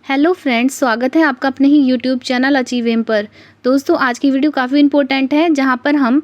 Hello friends, स्वागत है आपका अपने ही यूट्यूब चैनल अचीव एम पर। दोस्तों, आज की वीडियो काफ़ी इम्पोर्टेंट है, जहां पर हम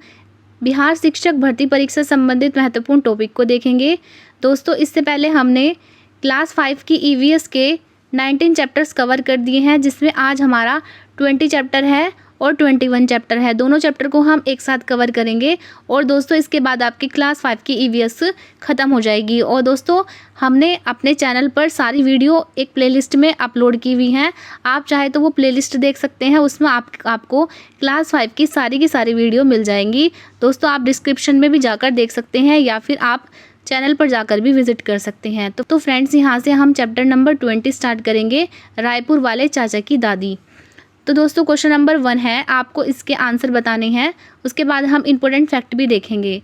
बिहार शिक्षक भर्ती परीक्षा संबंधित महत्वपूर्ण टॉपिक को देखेंगे। दोस्तों, इससे पहले हमने क्लास 5 की ईवीएस के 19 चैप्टर्स कवर कर दिए हैं, जिसमें आज हमारा 20 चैप्टर है और 21 चैप्टर है। दोनों चैप्टर को हम एक साथ कवर करेंगे और दोस्तों इसके बाद आपकी क्लास 5 की ईवीएस ख़त्म हो जाएगी। और दोस्तों, हमने अपने चैनल पर सारी वीडियो एक प्लेलिस्ट में अपलोड की हुई हैं। आप चाहे तो वो प्लेलिस्ट देख सकते हैं, उसमें आपको क्लास 5 की सारी वीडियो मिल जाएंगी। दोस्तों, आप डिस्क्रिप्शन में भी जाकर देख सकते हैं या फिर आप चैनल पर जाकर भी विजिट कर सकते हैं। तो फ्रेंड्स, यहाँ से हम चैप्टर नंबर 20 स्टार्ट करेंगे, रायपुर वाले चाचा की दादी। तो दोस्तों, क्वेश्चन नंबर 1 है, आपको इसके आंसर बताने हैं। उसके बाद हम इम्पोर्टेंट फैक्ट भी देखेंगे।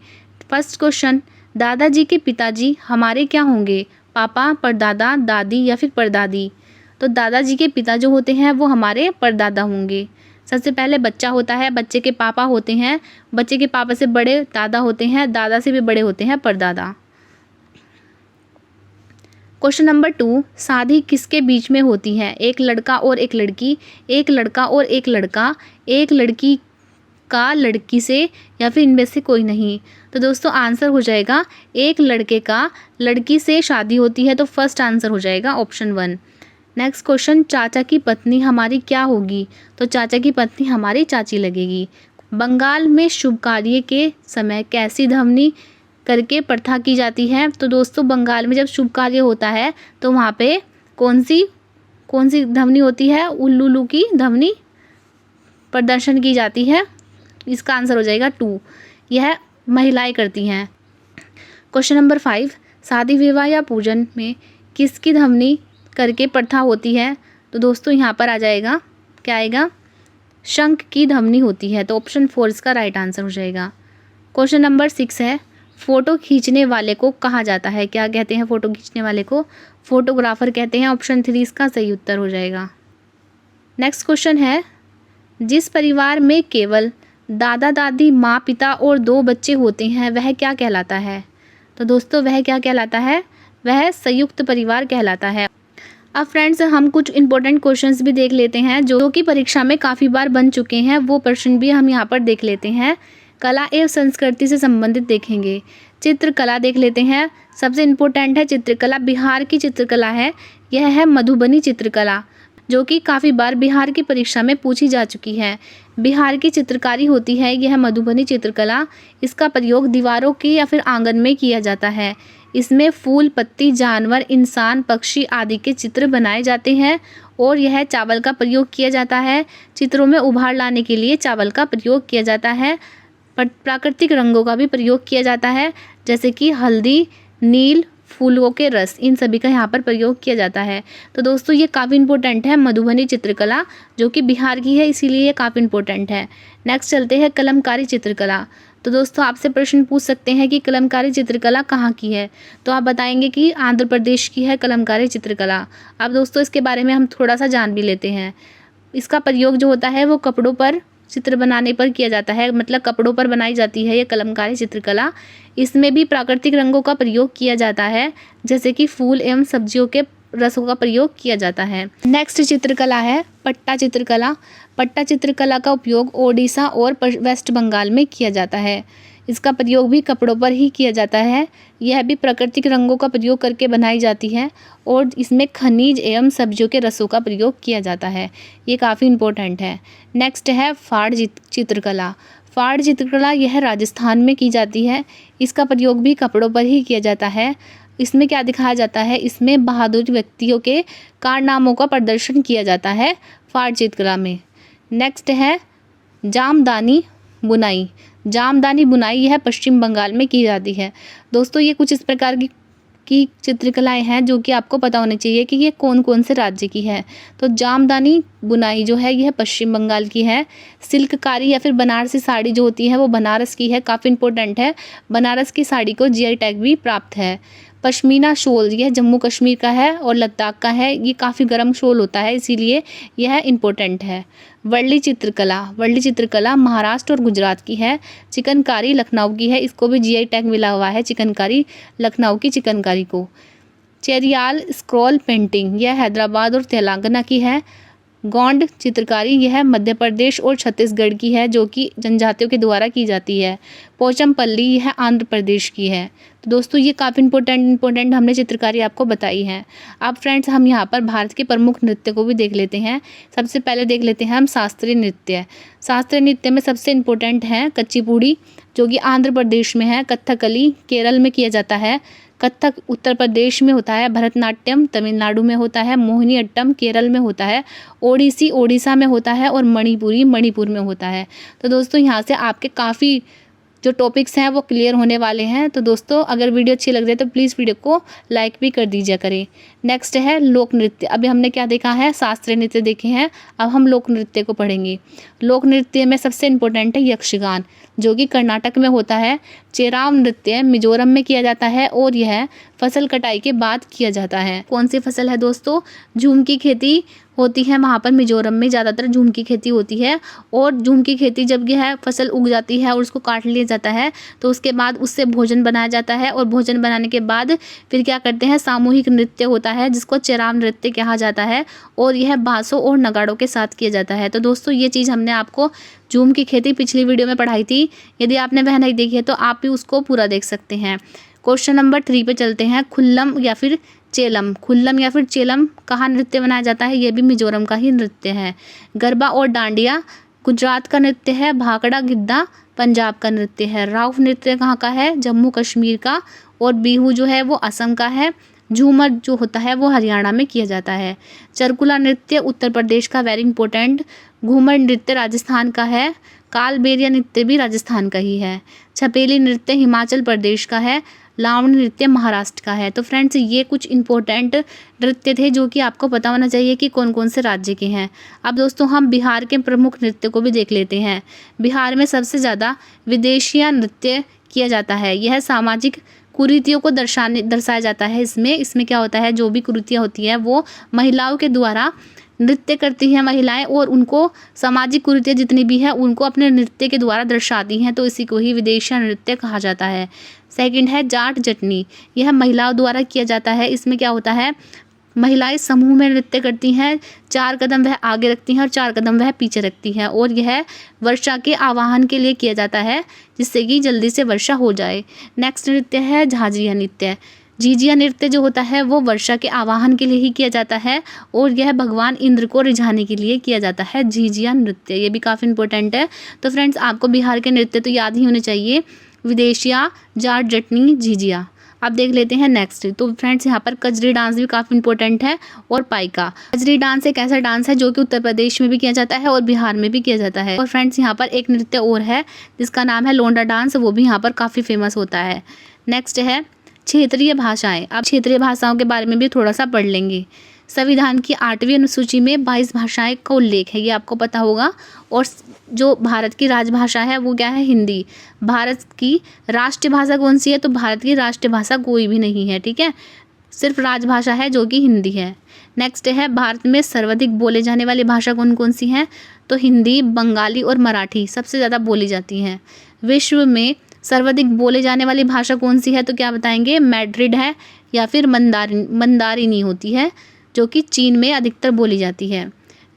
फर्स्ट क्वेश्चन, दादाजी के पिताजी हमारे क्या होंगे? पापा, परदादा, दादी या फिर परदादी? तो दादाजी के पिता जो होते हैं वो हमारे परदादा होंगे। सबसे पहले बच्चा होता है, बच्चे के पापा होते हैं, बच्चे के पापा से बड़े दादा होते हैं, दादा से भी बड़े होते हैं परदादा। क्वेश्चन नंबर 2, शादी किसके बीच में होती है? एक लड़का और एक लड़की, एक लड़का और एक लड़का, एक लड़की का लड़की से, या फिर इनमें से कोई नहीं। तो दोस्तों, आंसर हो जाएगा एक लड़के का लड़की से शादी होती है। तो फर्स्ट आंसर हो जाएगा ऑप्शन 1। नेक्स्ट क्वेश्चन, चाचा की पत्नी हमारी क्या होगी? तो चाचा की पत्नी हमारी चाची लगेगी। बंगाल में शुभ कार्य के समय कैसी ध्वनि करके प्रथा की जाती है? तो दोस्तों, बंगाल में जब शुभ कार्य होता है तो वहाँ पे कौन सी ध्वनि होती है? उल्लू की ध्वनि प्रदर्शन की जाती है। इसका आंसर हो जाएगा 2, यह महिलाएं करती हैं। क्वेश्चन नंबर 5, शादी विवाह या पूजन में किसकी ध्वनि करके प्रथा होती है? तो दोस्तों, यहाँ पर आ जाएगा, क्या आएगा? शंख की ध्वनि होती है। तो ऑप्शन 4 इसका राइट आंसर हो जाएगा। क्वेश्चन नंबर 6 है, फ़ोटो खींचने वाले को कहा जाता है? क्या कहते हैं फ़ोटो खींचने वाले को? फोटोग्राफर कहते हैं। ऑप्शन 3 इसका सही उत्तर हो जाएगा। नेक्स्ट क्वेश्चन है, जिस परिवार में केवल दादा दादी, माँ पिता और 2 बच्चे होते हैं वह क्या कहलाता है? तो दोस्तों, वह क्या कहलाता है? वह संयुक्त परिवार कहलाता है। अब फ्रेंड्स, हम कुछ इंपॉर्टेंट क्वेश्चंस भी देख लेते हैं जो कि परीक्षा में काफ़ी बार बन चुके हैं। वो प्रश्न भी हम यहाँ पर देख लेते हैं। कला एवं संस्कृति से संबंधित देखेंगे। चित्रकला देख लेते हैं। सबसे इम्पोर्टेंट है चित्रकला, बिहार की चित्रकला है। यह है मधुबनी चित्रकला, जो कि काफ़ी बार बिहार की परीक्षा में पूछी जा चुकी है। बिहार की चित्रकारी होती है यह मधुबनी चित्रकला। इसका प्रयोग दीवारों की या फिर आंगन में किया जाता है। इसमें फूल, पत्ती, जानवर, इंसान, पक्षी आदि के चित्र बनाए जाते हैं और यह चावल का प्रयोग किया जाता है। चित्रों में उभार लाने के लिए चावल का प्रयोग किया जाता है। प्राकृतिक रंगों का भी प्रयोग किया जाता है, जैसे कि हल्दी, नील, फूलों के रस, इन सभी का यहाँ पर प्रयोग किया जाता है। तो दोस्तों, ये काफ़ी इंपॉर्टेंट है मधुबनी चित्रकला, जो कि बिहार की है, इसीलिए ये काफ़ी इंपॉर्टेंट है। नेक्स्ट चलते हैं कलमकारी चित्रकला। तो दोस्तों, आपसे प्रश्न पूछ सकते हैं कि कलमकारी चित्रकला कहाँ की है? तो आप बताएंगे कि आंध्र प्रदेश की है कलमकारी चित्रकला। अब दोस्तों, इसके बारे में हम थोड़ा सा जान भी लेते हैं। इसका प्रयोग जो होता है वो कपड़ों पर चित्र बनाने पर किया जाता है, मतलब कपड़ों पर बनाई जाती है ये कलमकारी चित्रकला। इसमें भी प्राकृतिक रंगों का प्रयोग किया जाता है, जैसे कि फूल एवं सब्जियों के रसों का प्रयोग किया जाता है। नेक्स्ट चित्रकला है पट्टा चित्रकला। पट्टा चित्रकला का उपयोग ओडिशा और वेस्ट बंगाल में किया जाता है। इसका प्रयोग भी कपड़ों पर ही किया जाता है। यह भी प्राकृतिक रंगों का प्रयोग करके बनाई जाती है और इसमें खनिज एवं सब्जियों के रसों का प्रयोग किया जाता है। ये काफ़ी इम्पोर्टेंट है। नेक्स्ट है फाड़ चित्रकला। फाड़ चित्रकला यह राजस्थान में की जाती है। इसका प्रयोग भी कपड़ों पर ही किया जाता है। इसमें क्या दिखाया जाता है? इसमें बहादुर व्यक्तियों के कारनामों का प्रदर्शन किया जाता है फाड़ चित्रकला में। नेक्स्ट है जामदानी बुनाई। जामदानी बुनाई यह पश्चिम बंगाल में की जाती है। दोस्तों, ये कुछ इस प्रकार की चित्रकलाएं हैं जो कि आपको पता होनी चाहिए कि ये कौन कौन से राज्य की है। तो जामदानी बुनाई जो है यह पश्चिम बंगाल की है। सिल्ककारी या फिर बनारसी साड़ी जो होती है वो बनारस की है, काफ़ी इंपॉर्टेंट है। बनारस की साड़ी को जीआई टैग भी प्राप्त है। पश्मीना शॉल यह जम्मू कश्मीर का है और लद्दाख का है। ये काफ़ी गर्म शॉल होता है, इसीलिए यह इम्पोर्टेंट है। वर्ली चित्रकला महाराष्ट्र और गुजरात की है। चिकनकारी लखनऊ की है। इसको भी जीआई टैग मिला हुआ है, चिकनकारी लखनऊ की चिकनकारी को। चेरियाल स्क्रॉल पेंटिंग यह हैदराबाद और तेलंगाना की है। गोंड चित्रकारी यह मध्य प्रदेश और छत्तीसगढ़ की है, जो कि जनजातियों के द्वारा की जाती है। पोचमपल्ली यह आंध्र प्रदेश की है। तो दोस्तों ये काफ़ी इंपॉर्टेंट हमने चित्रकारी आपको बताई है। अब फ्रेंड्स हम यहाँ पर भारत के प्रमुख नृत्य को भी देख लेते हैं। सबसे पहले देख लेते हैं हम शास्त्रीय नृत्य। शास्त्रीय नृत्य में सबसे इम्पोर्टेंट है कुचिपुड़ी, जो कि आंध्र प्रदेश में है। कथकली केरल में किया जाता है। कथक उत्तर प्रदेश में होता है। भरतनाट्यम तमिलनाडु में होता है। मोहिनीअट्टम केरल में होता है। ओडिसी ओडिशा में होता है और मणिपुरी मणिपुर में होता है। तो दोस्तों यहाँ से आपके काफ़ी जो टॉपिक्स हैं वो क्लियर होने वाले हैं। तो दोस्तों अगर वीडियो अच्छी लग रही है तो प्लीज़ वीडियो को लाइक भी कर दीजिए करें। नेक्स्ट है लोक नृत्य। अभी हमने क्या देखा है, शास्त्रीय नृत्य देखे हैं, अब हम लोक नृत्य को पढ़ेंगे। लोक नृत्य में सबसे इम्पोर्टेंट है यक्षगान, जो कि कर्नाटक में होता है। चेराव नृत्य मिजोरम में किया जाता है और यह फसल कटाई के बाद किया जाता है। कौन सी फसल है दोस्तों, झूम की खेती होती है वहाँ पर। मिजोरम में ज़्यादातर झूम की खेती होती है। और झूम की खेती जब यह फसल उग जाती है और उसको काट लिया जाता है तो उसके बाद उससे भोजन बनाया जाता है। और भोजन बनाने के बाद फिर क्या करते हैं, सामूहिक नृत्य होता है जिसको चेराव नृत्य कहा जाता है। और यह बांसों और नगाड़ों के साथ किया जाता है। तो दोस्तों ये चीज़ हमने आपको झूम की खेती पिछली वीडियो में पढ़ाई थी। यदि आपने वह नहीं देखी है तो आप भी उसको पूरा देख सकते हैं। क्वेश्चन नंबर 3 पे चलते हैं। खुल्लम या फिर चेलम। खुल्लम या फिर चेलम कहाँ नृत्य बनाया जाता है, ये भी मिजोरम का ही नृत्य है। गरबा और डांडिया गुजरात का नृत्य है। भाखड़ा गिद्दा पंजाब का नृत्य है। राउफ नृत्य कहाँ का है, जम्मू कश्मीर का। और बिहू जो है वो असम का है। झूमर जो होता है वो हरियाणा में किया जाता है। चरकुला नृत्य उत्तर प्रदेश का, वेरी इंपॉर्टेंट। घूमर नृत्य राजस्थान का है। कालबेलिया नृत्य भी राजस्थान का ही है। छपेली नृत्य हिमाचल प्रदेश का है। लावणी नृत्य महाराष्ट्र का है। तो फ्रेंड्स ये कुछ इंपॉर्टेंट नृत्य थे जो कि आपको पता होना चाहिए कि कौन कौन से राज्य के हैं। अब दोस्तों हम बिहार के प्रमुख नृत्य को भी देख लेते हैं। बिहार में सबसे ज़्यादा विदेशिया नृत्य किया जाता है। यह सामाजिक कुरीतियों को दर्शाया जाता है। इसमें क्या होता है, जो भी कुरीतियाँ होती हैं वो महिलाओं के द्वारा नृत्य करती हैं महिलाएं, और उनको सामाजिक कुरीतियाँ जितनी भी है उनको अपने नृत्य के द्वारा दर्शाती हैं। तो इसी को ही विदेशिया नृत्य कहा जाता है। सेकंड है जाट जटनी। यह महिलाओं द्वारा किया जाता है। इसमें क्या होता है, महिलाएं समूह में नृत्य करती हैं। 4 कदम वह आगे रखती हैं और 4 कदम वह पीछे रखती हैं। और यह वर्षा के आवाहन के लिए किया जाता है, जिससे कि जल्दी से वर्षा हो जाए। नेक्स्ट नृत्य है झाझिया नृत्य। झिझिया नृत्य जो होता है वो वर्षा के आवाहन के लिए ही किया जाता है। और यह भगवान इंद्र को रिझाने के लिए किया जाता है। झिझिया नृत्य ये भी काफ़ी इंपॉर्टेंट है। तो फ्रेंड्स आपको बिहार के नृत्य तो याद ही होने चाहिए, विदेशिया, जाट जटनी, झिझिया। अब देख लेते हैं नेक्स्ट। तो फ्रेंड्स यहाँ पर कजरी डांस भी काफ़ी इंपॉर्टेंट है। और पाइका। कजरी डांस एक ऐसा डांस है जो कि उत्तर प्रदेश में भी किया जाता है और बिहार में भी किया जाता है। और फ्रेंड्स यहाँ पर एक नृत्य और है जिसका नाम है लोंडा डांस, वो भी यहाँ पर काफ़ी फेमस होता है। नेक्स्ट है क्षेत्रीय भाषाएं। अब क्षेत्रीय भाषाओं के बारे में भी थोड़ा सा पढ़ लेंगे। संविधान की 8वीं अनुसूची में 22 भाषाएं का उल्लेख है, ये आपको पता होगा। और जो भारत की राजभाषा है वो क्या है, हिंदी। भारत की राष्ट्रीय भाषा कौन सी है, तो भारत की राष्ट्रीय भाषा कोई भी नहीं है, ठीक है, सिर्फ राजभाषा है जो कि हिंदी है। नेक्स्ट है भारत में सर्वाधिक बोले जाने वाली भाषा कौन कौन सी हैं, तो हिंदी, बंगाली और मराठी सबसे ज़्यादा बोली जाती हैं। विश्व में सर्वाधिक बोले जाने वाली भाषा कौन सी है, तो क्या बताएंगे, मैड्रिड है या फिर मंदारिनी होती है, जो कि चीन में अधिकतर बोली जाती है।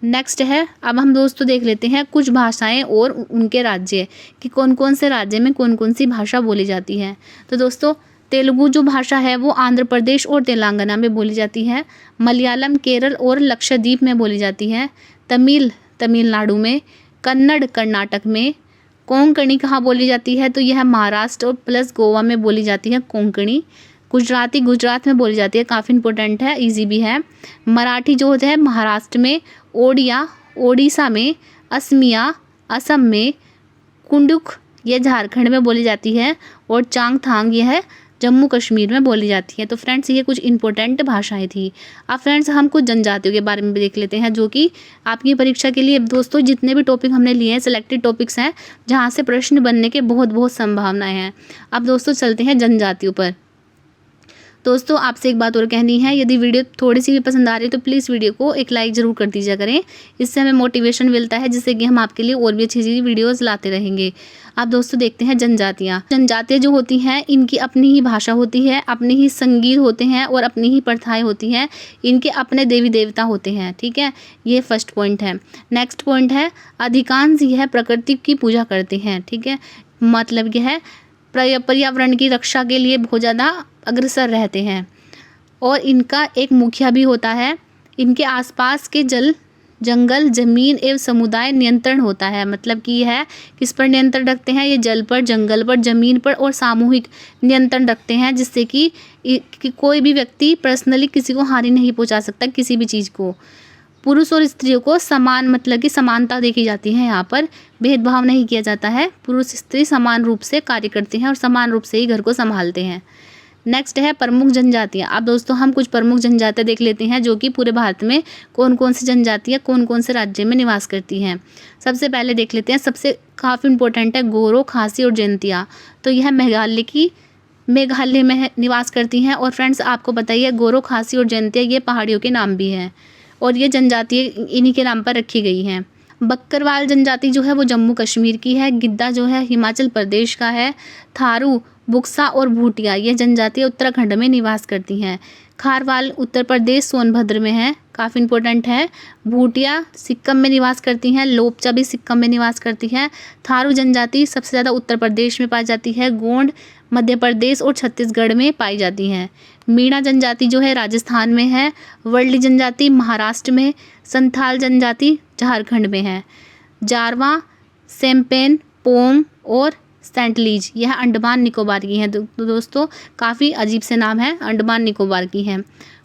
नेक्स्ट है, अब हम दोस्तों देख लेते हैं कुछ भाषाएं और उनके राज्य कि कौन कौन से राज्य में कौन कौन सी भाषा बोली जाती है। तो दोस्तों तेलुगु जो भाषा है वो आंध्र प्रदेश और तेलंगाना में बोली जाती है। मलयालम केरल और लक्षद्वीप में बोली जाती है। तमिल तमिलनाडु में। कन्नड़ कर्नाटक में। कोंकणी कहाँ बोली जाती है, तो यह महाराष्ट्र और प्लस गोवा में बोली जाती है कोंकणी। गुजराती गुजरात में बोली जाती है, काफ़ी इंपॉर्टेंट है, इजी भी है। मराठी जो होता है महाराष्ट्र में। ओडिया ओडिशा में। असमिया असम में। कुंडुक यह झारखंड में बोली जाती है। और चांगथांग यह जम्मू कश्मीर में बोली जाती है। तो फ्रेंड्स ये कुछ इंपॉर्टेंट भाषाएं थी। अब फ्रेंड्स हम कुछ जनजातियों के बारे में भी देख लेते हैं, जो कि आपकी परीक्षा के लिए दोस्तों जितने भी टॉपिक हमने लिए हैं सिलेक्टेड टॉपिक्स हैं जहां से प्रश्न बनने के बहुत बहुत संभावनाएं हैं। अब दोस्तों चलते हैं जनजातियों पर। दोस्तों आपसे एक बात और कहनी है, यदि वीडियो थोड़ी सी भी पसंद आ रही है तो प्लीज़ वीडियो को एक लाइक ज़रूर कर दीजिए करें। इससे हमें मोटिवेशन मिलता है, जिससे कि हम आपके लिए और भी अच्छी अच्छी वीडियोज़ लाते रहेंगे। आप दोस्तों देखते हैं जनजातियाँ। जनजातियाँ जो होती हैं इनकी अपनी ही भाषा होती है, अपने ही संगीत होते हैं और अपनी ही प्रथाएँ होती हैं। इनके अपने देवी देवता होते हैं। ठीक है, ये फर्स्ट पॉइंट है। नेक्स्ट पॉइंट है, अधिकांश यह प्रकृति की पूजा करते हैं। ठीक है, मतलब यह है पर्यावरण की रक्षा के लिए बहुत ज़्यादा अग्रसर रहते हैं। और इनका एक मुखिया भी होता है। इनके आसपास के जंगल, ज़मीन एवं समुदाय नियंत्रण होता है। मतलब कि यह किस पर नियंत्रण रखते हैं, ये जल पर, जंगल पर, ज़मीन पर और सामूहिक नियंत्रण रखते हैं, जिससे कि कोई भी व्यक्ति पर्सनली किसी को हानि नहीं पहुंचा सकता किसी भी चीज़ को। पुरुष और स्त्रियों को समान, मतलब कि समानता देखी जाती है। यहाँ पर भेदभाव नहीं किया जाता है। पुरुष स्त्री समान रूप से कार्य करते हैं और समान रूप से ही घर को संभालते हैं। नेक्स्ट है प्रमुख जनजातियाँ। अब दोस्तों हम कुछ प्रमुख जनजातियाँ देख लेते हैं, जो कि पूरे भारत में कौन कौन सी जनजातियाँ कौन कौन से राज्य में निवास करती हैं। सबसे पहले देख लेते हैं, सबसे काफ़ी इंपॉर्टेंट है गोरो, खासी और जयंतिया। तो यह मेघालय में निवास करती हैं। और फ्रेंड्स आपको बताइए, गोरो, खासी और जयंतिया ये पहाड़ियों के नाम भी हैं और ये जनजाति इन्हीं के नाम पर रखी गई हैं। बक्करवाल जनजाति जो है वो जम्मू कश्मीर की है। गिद्दा जो है हिमाचल प्रदेश का है। थारू, बुक्सा और भूटिया ये जनजातियाँ उत्तराखंड में निवास करती हैं। खारवाल उत्तर प्रदेश सोनभद्र में है, काफ़ी इंपॉर्टेंट है। भूटिया सिक्किम में निवास करती हैं। लोपचा भी सिक्किम में निवास करती हैं। थारू जनजाति सबसे ज़्यादा उत्तर प्रदेश में पाई जाती है। गोंड मध्य प्रदेश और छत्तीसगढ़ में पाई जाती हैं। मीणा जनजाति जो है राजस्थान में है। वर्ली जनजाति महाराष्ट्र में। संथाल जनजाति झारखंड में है। जारवा, सेम्पेन, पोंग और सेंटलीज यह अंडमान निकोबार की हैं। तो दोस्तों काफ़ी अजीब से नाम है, अंडमान निकोबार की हैं।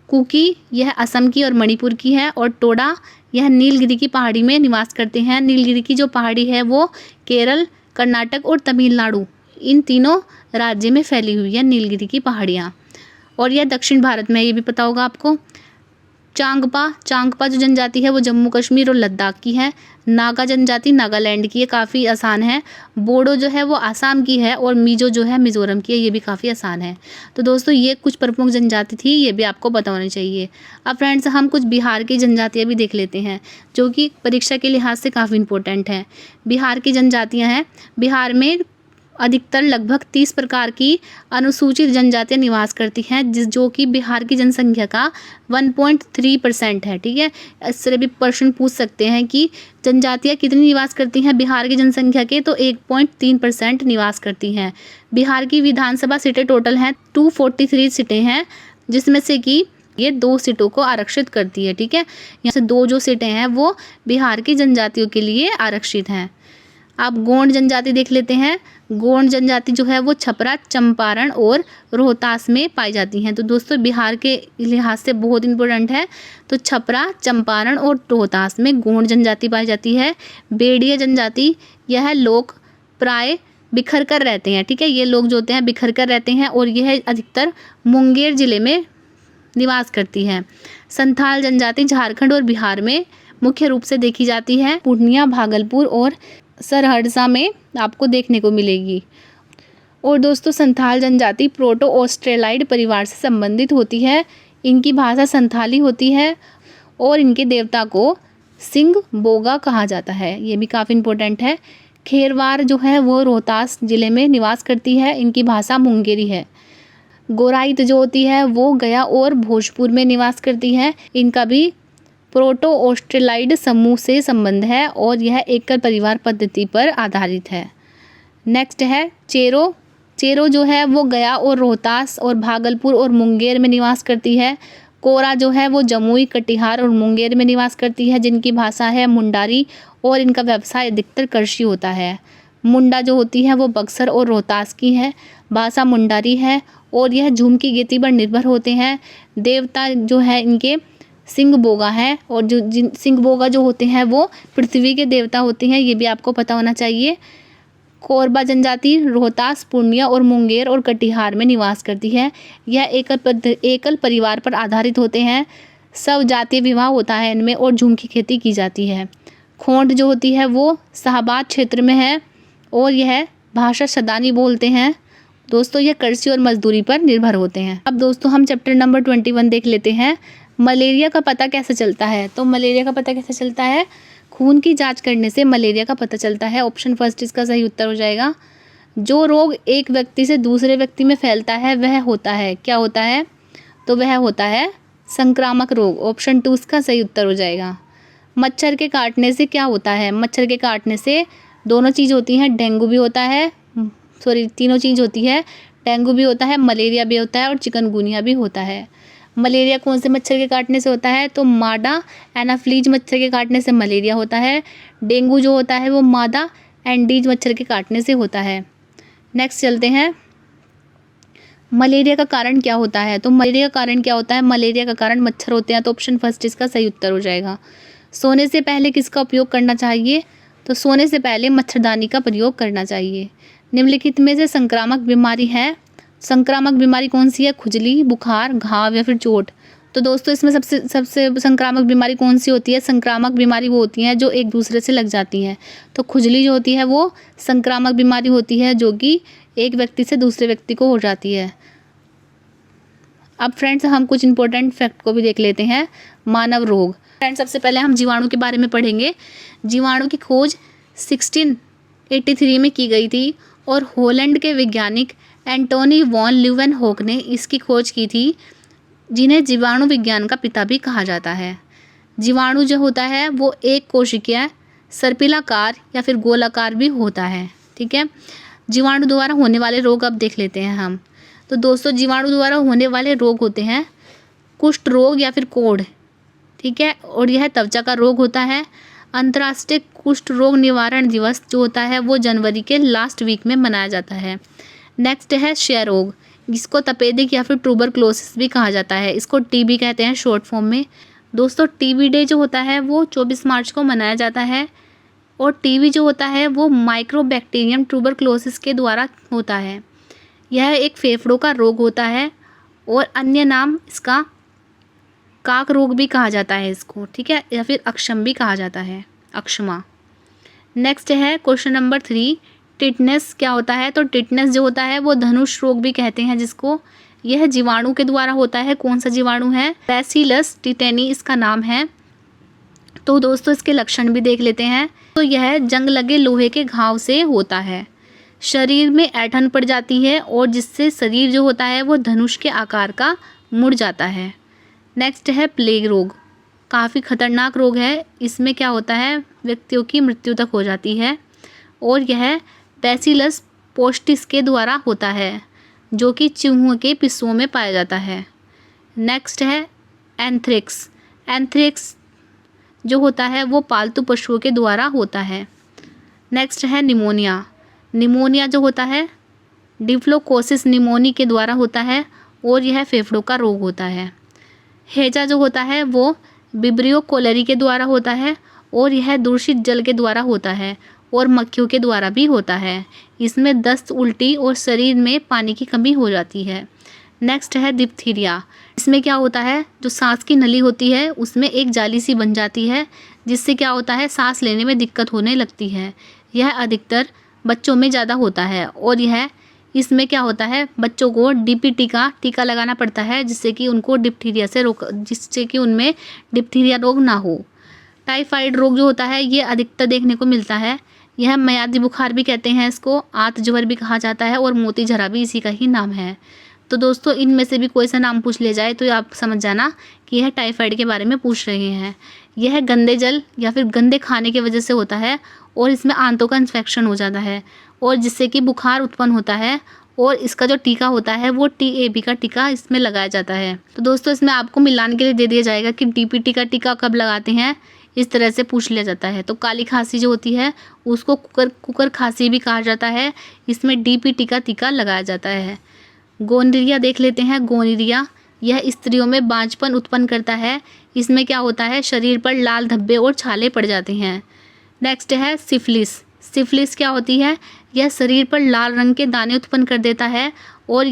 कुकी यह असम की और मणिपुर की है। और टोडा यह नीलगिरी की पहाड़ी में निवास करते हैं। नीलगिरी की जो पहाड़ी है वो केरल, कर्नाटक और तमिलनाडु इन तीनों राज्य में फैली हुई है नीलगिरी की पहाड़ियाँ। और यह दक्षिण भारत में, ये भी पता होगा आपको। चांगपा जो जनजाति है वो जम्मू कश्मीर और लद्दाख की है। नागा जनजाति नागालैंड की है, काफ़ी आसान है। बोडो जो है वो आसाम की है। और मिजो जो है मिजोरम की है, ये भी काफ़ी आसान है। तो दोस्तों ये कुछ प्रमुख जनजाति थी, ये भी आपको पता होनी चाहिए। अब फ्रेंड्स हम कुछ बिहार की जनजातियाँ भी देख लेते हैं, जो कि परीक्षा के लिहाज से काफ़ी इंपॉर्टेंट है। बिहार की जनजातियाँ हैं। बिहार में अधिकतर लगभग 30 प्रकार की अनुसूचित जनजातियाँ निवास करती हैं, जो कि बिहार की जनसंख्या का 1.3% है। ठीक है, इस तरह भी प्रश्न पूछ सकते हैं कि जनजातियाँ कितनी निवास करती हैं बिहार की जनसंख्या के, तो 1.3% निवास करती हैं। बिहार की विधानसभा सीटें टोटल हैं 243 सीटें हैं, जिसमें से कि ये 2 सीटों को आरक्षित करती है। ठीक है, यहाँ से 2 जो सीटें हैं वो बिहार की जनजातियों के लिए आरक्षित हैं। आप गोंड जनजाति देख लेते हैं। गोंड जनजाति जो है वो छपरा, चंपारण और रोहतास में पाई जाती हैं। तो दोस्तों बिहार के लिहाज से बहुत इंपॉर्टेंट है। तो छपरा, चंपारण और रोहतास में गोंड जनजाति पाई जाती है। बेड़िया जनजाति, यह लोग प्राय बिखर कर रहते हैं। ठीक है, ये लोग जो होते हैं बिखर कर रहते हैं और यह अधिकतर मुंगेर जिले में निवास करती है। संथाल जनजाति झारखंड और बिहार में मुख्य रूप से देखी जाती है। पूर्णिया, भागलपुर और सरहड़सा में आपको देखने को मिलेगी। और दोस्तों संथाल जनजाति प्रोटो ऑस्ट्रेलाइड परिवार से संबंधित होती है। इनकी भाषा संथाली होती है और इनके देवता को सिंह बोगा कहा जाता है, ये भी काफ़ी इंपॉर्टेंट है। खेरवार जो है वो रोहतास जिले में निवास करती है। इनकी भाषा मुंगेरी है। गोराइत जो होती है वो गया और भोजपुर में निवास करती है। इनका भी प्रोटो ऑस्ट्रेलाइड समूह से संबंध है और यह एकल परिवार पद्धति पर आधारित है। नेक्स्ट है चेरो। चेरो जो है वो गया और रोहतास और भागलपुर और मुंगेर में निवास करती है। कोरा जो है वो जमुई, कटिहार और मुंगेर में निवास करती है, जिनकी भाषा है मुंडारी और इनका व्यवसाय अधिकतर कृषि होता है। मुंडा जो होती है वो बक्सर और रोहतास की है, भाषा मुंडारी है और यह झूम की गीति पर निर्भर होते हैं। देवता जो है इनके सिंह बोगा है और जो सिंह बोगा जो होते हैं वो पृथ्वी के देवता होते हैं, ये भी आपको पता होना चाहिए। कोरबा जनजाति रोहतास, पूर्णिया और मुंगेर और कटिहार में निवास करती है। यह एकल परिवार पर आधारित होते हैं। सब जातीय विवाह होता है इनमें और झूम की खेती की जाती है। खोंड जो होती है वो शाहबाद क्षेत्र में है और यह भाषा सदानी बोलते हैं दोस्तों ये कृषि और मजदूरी पर निर्भर होते हैं। अब दोस्तों हम चैप्टर नंबर 21 देख लेते हैं। मलेरिया का पता कैसे चलता है? तो मलेरिया का पता कैसे चलता है? खून की जांच करने से मलेरिया का पता चलता है। ऑप्शन फर्स्ट इसका सही उत्तर हो जाएगा। जो रोग एक व्यक्ति से दूसरे व्यक्ति में फैलता है वह होता है, क्या होता है? तो वह होता है संक्रामक रोग। ऑप्शन 2 इसका सही उत्तर हो जाएगा। मच्छर के काटने से क्या होता है? मच्छर के काटने से दोनों चीज़ होती हैं, डेंगू भी होता है, तीनों चीज़ होती है, डेंगू भी होता है, मलेरिया भी होता है और चिकनगुनिया भी होता है। मलेरिया कौन से मच्छर के काटने से होता है? तो मादा एनाफ्लीज मच्छर के काटने से मलेरिया होता है। डेंगू जो होता है वो मादा एंडीज मच्छर के काटने से होता है। नेक्स्ट चलते हैं, मलेरिया का कारण क्या होता है? तो मलेरिया का कारण क्या होता है? मलेरिया का कारण मच्छर होते हैं, तो ऑप्शन फर्स्ट इसका सही उत्तर हो जाएगा। सोने से पहले किसका उपयोग करना चाहिए? तो सोने से पहले मच्छरदानी का प्रयोग करना चाहिए। निम्नलिखित में से संक्रामक बीमारी है, संक्रामक बीमारी कौन सी है? खुजली, बुखार, घाव या फिर चोट। तो दोस्तों इसमें सबसे संक्रामक बीमारी कौन सी होती है? संक्रामक बीमारी वो होती हैं जो एक दूसरे से लग जाती हैं। तो खुजली जो होती है वो संक्रामक बीमारी होती है जो कि एक व्यक्ति से दूसरे व्यक्ति को हो जाती है। अब फ्रेंड्स हम कुछ इंपॉर्टेंट फैक्ट को भी देख लेते हैं। मानव रोग। फ्रेंड्स सबसे पहले हम जीवाणु के बारे में पढ़ेंगे। जीवाणु की खोज 1683 में की गई थी और हॉलैंड के वैज्ञानिक एंटोनी वॉन ल्यूवेनहोक ने इसकी खोज की थी, जिन्हें जीवाणु विज्ञान का पिता भी कहा जाता है। जीवाणु जो होता है वो एक कोशिकीय, सर्पिलाकार या फिर गोलाकार भी होता है। ठीक है, जीवाणु द्वारा होने वाले रोग अब देख लेते हैं हम। तो दोस्तों जीवाणु द्वारा होने वाले रोग होते हैं कुष्ठ रोग या फिर कोढ़। ठीक है, और यह त्वचा का रोग होता है। अंतर्राष्ट्रीय कुष्ठ रोग निवारण दिवस जो होता है वो जनवरी के लास्ट वीक में मनाया जाता है। नेक्स्ट है क्षय रोग, जिसको तपेदिक या फिर ट्यूबरक्लोसिस भी कहा जाता है। इसको टीबी कहते हैं शॉर्ट फॉर्म में। दोस्तों टीबी डे जो होता है वो 24 मार्च को मनाया जाता है और टीबी जो होता है वो माइक्रोबैक्टीरियम ट्यूबरक्लोसिस के द्वारा होता है। यह एक फेफड़ों का रोग होता है और अन्य नाम इसका काक रोग भी कहा जाता है इसको। ठीक है, या फिर अक्षम भी कहा जाता है, अक्षमा। नेक्स्ट है क्वेश्चन नंबर 3, टिटनेस क्या होता है? तो टिटनेस जो होता है वो धनुष रोग भी कहते हैं जिसको। यह जीवाणु के द्वारा होता है। कौन सा जीवाणु है? बैसिलस टिटेनी इसका नाम है। तो दोस्तों इसके लक्षण भी देख लेते हैं। तो यह जंग लगे लोहे के घाव से होता है, शरीर में ऐंठन पड़ जाती है और जिससे शरीर जो होता है वो धनुष के आकार का मुड़ जाता है। नेक्स्ट है प्लेग रोग, काफ़ी खतरनाक रोग है। इसमें क्या होता है? व्यक्तियों की मृत्यु तक हो जाती है और यह बैसिलस पोस्टिस के द्वारा होता है जो कि चूहों के पिस्सों में पाया जाता है। नेक्स्ट है एंथ्रेक्स। एंथ्रेक्स जो होता है वो पालतू पशुओं के द्वारा होता है। नेक्स्ट है निमोनिया। निमोनिया जो होता है डिफ्लोकोसिस निमोनी के द्वारा होता है और यह फेफड़ों का रोग होता है। हैजा जो होता है वो विब्रियो कोलेरी के द्वारा होता है और यह दूषित जल के द्वारा होता है और मक्खियों के द्वारा भी होता है। इसमें दस्त, उल्टी और शरीर में पानी की कमी हो जाती है। नेक्स्ट है डिप्थीरिया। इसमें क्या होता है? जो सांस की नली होती है उसमें एक जाली सी बन जाती है जिससे क्या होता है? सांस लेने में दिक्कत होने लगती है। यह अधिकतर बच्चों में ज़्यादा होता है और इसमें क्या होता है? बच्चों को डीपीटी का टीका लगाना पड़ता है जिससे कि उनको डिप्थीरिया से जिससे कि उनमें डिप्थीरिया रोग ना हो। टाइफाइड रोग जो होता है ये अधिकतर देखने को मिलता है। यह मियादी बुखार भी कहते हैं इसको, आंत ज्वर भी कहा जाता है और मोती झरा भी इसी का ही नाम है। तो दोस्तों इनमें से भी कोई सा नाम पूछ लिया जाए तो आप समझ जाना कि यह टाइफाइड के बारे में पूछ रहे हैं। यह गंदे जल या फिर गंदे खाने की वजह से होता है और इसमें आंतों का इन्फेक्शन हो जाता है और जिससे कि बुखार उत्पन्न होता है और इसका जो टीका होता है वो TAB का टीका इसमें लगाया जाता है। तो दोस्तों इसमें आपको मिलान के लिए दे दिया जाएगा कि DPT का टीका कब लगाते हैं, इस तरह से पूछ लिया जाता है। तो काली खांसी जो होती है उसको कुकर खांसी भी कहा जाता है, इसमें DPT का टीका लगाया जाता है। गोनरिया देख लेते हैं। गोनरिया यह स्त्रियों में बांझपन उत्पन्न करता है। इसमें क्या होता है? शरीर पर लाल धब्बे और छाले पड़ जाते हैं। नेक्स्ट है सिफिलिस। सिफिलिस क्या होती है? यह शरीर पर लाल रंग के दाने उत्पन्न कर देता है और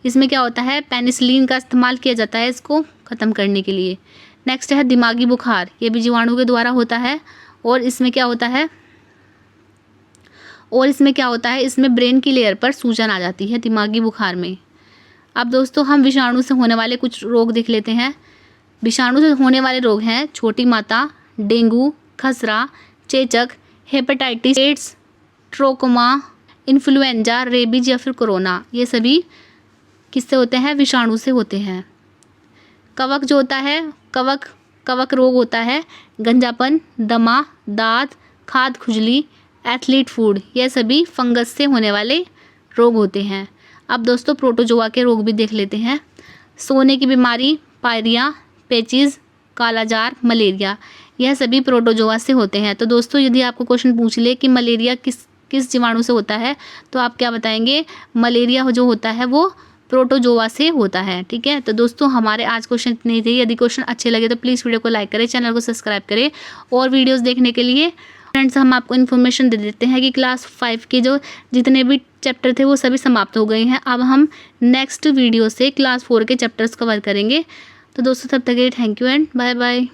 इसमें क्या होता है? पेनिसिलिन का इस्तेमाल किया जाता है इसको ख़त्म करने के लिए। नेक्स्ट है दिमागी बुखार। ये भी जीवाणु के द्वारा होता है और इसमें क्या होता है? और इसमें क्या होता है, इसमें ब्रेन की लेयर पर सूजन आ जाती है दिमागी बुखार में। अब दोस्तों हम विषाणु से होने वाले कुछ रोग देख लेते हैं। विषाणु से होने वाले रोग हैं छोटी माता, डेंगू, खसरा, चेचक, hepatitis, AIDS, trachoma, influenza, rabies या फिर कोरोना। ये सभी किससे होते हैं, विषाणु से होते हैं। कवक जो होता है, कवक रोग होता है गंजापन, दमा, दाद, खाद खुजली, एथलीट फूड, यह सभी फंगस से होने वाले रोग होते हैं। अब दोस्तों प्रोटोजोआ के रोग भी देख लेते हैं। सोने की बीमारी, पायरिया, पेचिस, कालाजार, मलेरिया, यह सभी प्रोटोजोआ से होते हैं। तो दोस्तों यदि आपको क्वेश्चन पूछ ले कि मलेरिया किस जीवाणु से होता है, तो आप क्या बताएंगे, मलेरिया जो होता है वो प्रोटोजोआ से होता है। ठीक है, तो दोस्तों हमारे आज क्वेश्चन इतने ही थे। यदि क्वेश्चन अच्छे लगे तो प्लीज़ वीडियो को लाइक करें, चैनल को सब्सक्राइब करें और वीडियोस देखने के लिए फ्रेंड्स हम आपको इन्फॉर्मेशन दे देते हैं कि क्लास 5 के जो जितने भी चैप्टर थे वो सभी समाप्त हो गए हैं। अब हम नेक्स्ट वीडियो से क्लास 4 के चैप्टर्स कवर करेंगे। तो दोस्तों तब तक के लिए thank you and bye bye.